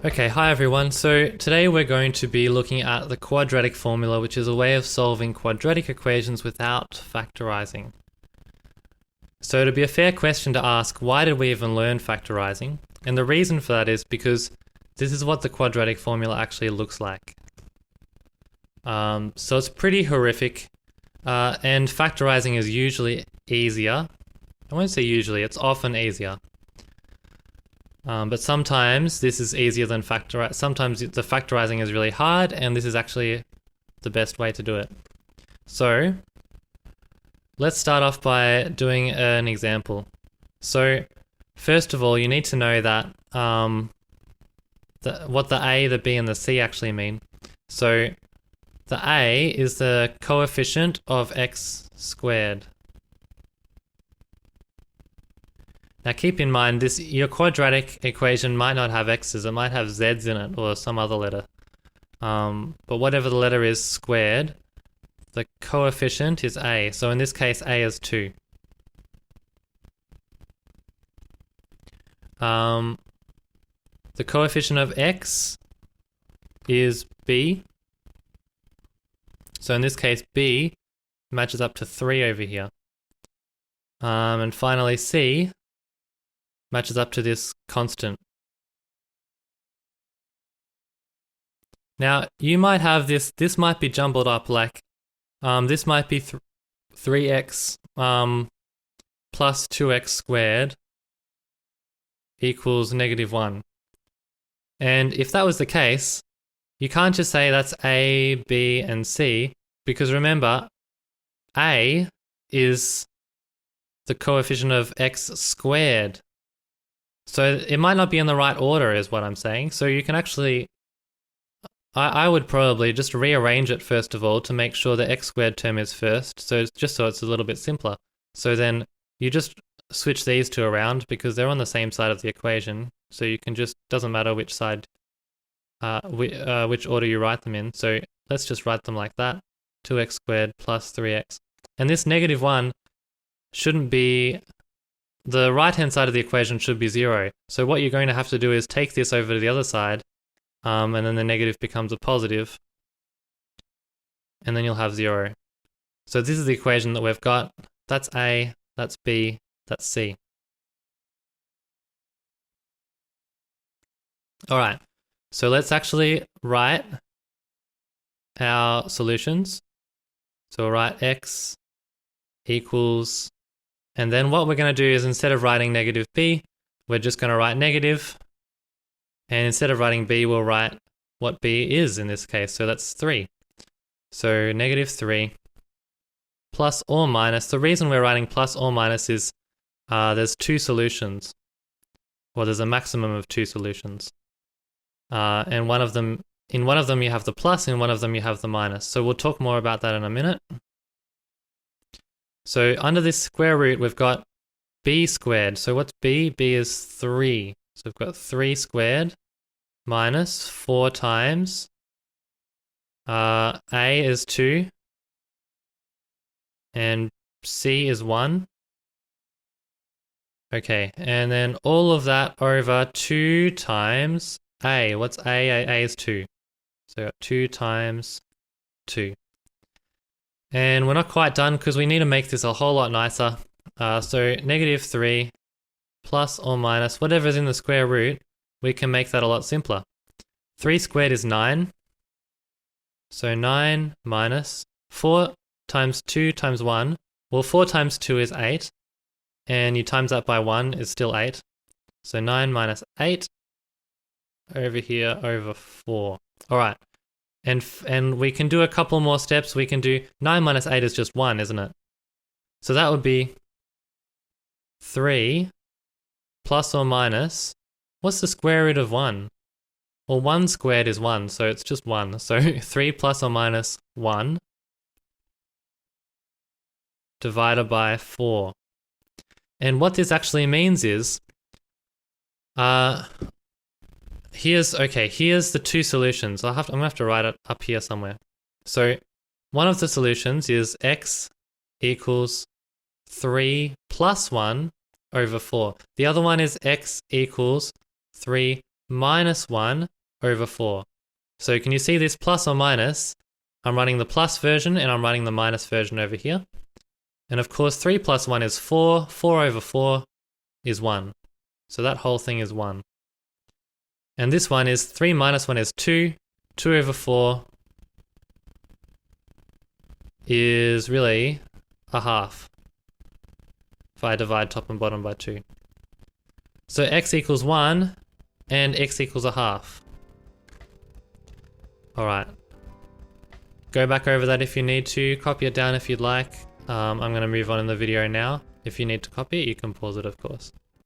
Okay, hi everyone. So today we're going to be looking at the quadratic formula, which is a way of solving quadratic equations without factorizing. So to be a fair question to ask, why did we even learn factorizing? And the reason for that is because this is what the quadratic formula actually looks like. So it's pretty horrific, and factorizing is usually easier. I won't say usually, it's often easier. But sometimes this is easier than factorizing. Sometimes the factorizing is really hard, and this is actually the best way to do it. So let's start off by doing an example. So first of all, you need to know that what the A, the B, and the C actually mean. So the A is the coefficient of x squared. Now keep in mind, your quadratic equation might not have x's, it might have z's in it or some other letter. But whatever the letter is squared, the coefficient is a. So in this case, a is 2. The coefficient of x is b. So in this case, b matches up to 3 over here. And finally, c matches up to this constant. Now, you might have this might be jumbled up, like this might be 3x plus 2x squared equals -1. And if that was the case, you can't just say that's A, B, and C, because remember, A is the coefficient of x squared. So it might not be in the right order is what I'm saying. So you can actually, I would probably just rearrange it first of all to make sure the x squared term is first. So just so it's a little bit simpler. So then you just switch these two around because they're on the same side of the equation. So you can just, doesn't matter which side, which order you write them in. So let's just write them like that. 2x squared plus 3x. And this -1 shouldn't be, the right-hand side of the equation should be 0. So what you're going to have to do is take this over to the other side, and then the negative becomes a positive, and then you'll have 0. So this is the equation that we've got. That's A, that's B, that's C. All right, so let's actually write our solutions. So we'll write x equals, and then what we're going to do is instead of writing -b, we're just going to write negative. And instead of writing b, we'll write what b is in this case. So that's 3. So -3 plus or minus. The reason we're writing plus or minus is there's 2 solutions. Well, there's a maximum of 2 solutions. And in one of them you have the plus, in one of them you have the minus. So we'll talk more about that in a minute. So under this square root, we've got b squared. So what's b? B is 3. So we've got 3 squared minus 4 times a is 2 and c is 1. Okay, and then all of that over 2 times a. What's a? A is 2. So 2 times 2. And we're not quite done because we need to make this a whole lot nicer. So -3 plus or minus whatever's in the square root, we can make that a lot simpler. 3 squared is 9. So 9 minus 4 times 2 times 1. Well, 4 times 2 is 8. And you times that by 1 is still 8. So 9 minus 8 over here over 4. All right. And we can do a couple more steps. We can do 9 minus 8 is just 1, isn't it? So that would be 3 plus or minus, what's the square root of 1? Well, 1 squared is 1, so it's just 1. So 3 plus or minus 1 divided by 4. And what this actually means is, here's the 2 solutions. I'm gonna have to write it up here somewhere. So one of the solutions is x equals 3 plus 1 over 4. The other one is x equals 3 minus 1 over 4. So can you see this plus or minus? I'm writing the plus version and I'm writing the minus version over here. And of course 3 plus 1 is 4, 4 over 4 is 1. So that whole thing is 1. And this one is 3 minus 1 is 2, 2 over 4 is really a half if I divide top and bottom by 2. So x equals 1 and x equals a half. Alright. Go back over that if you need to, copy it down if you'd like. I'm going to move on in the video now. If you need to copy it, you can pause it, of course.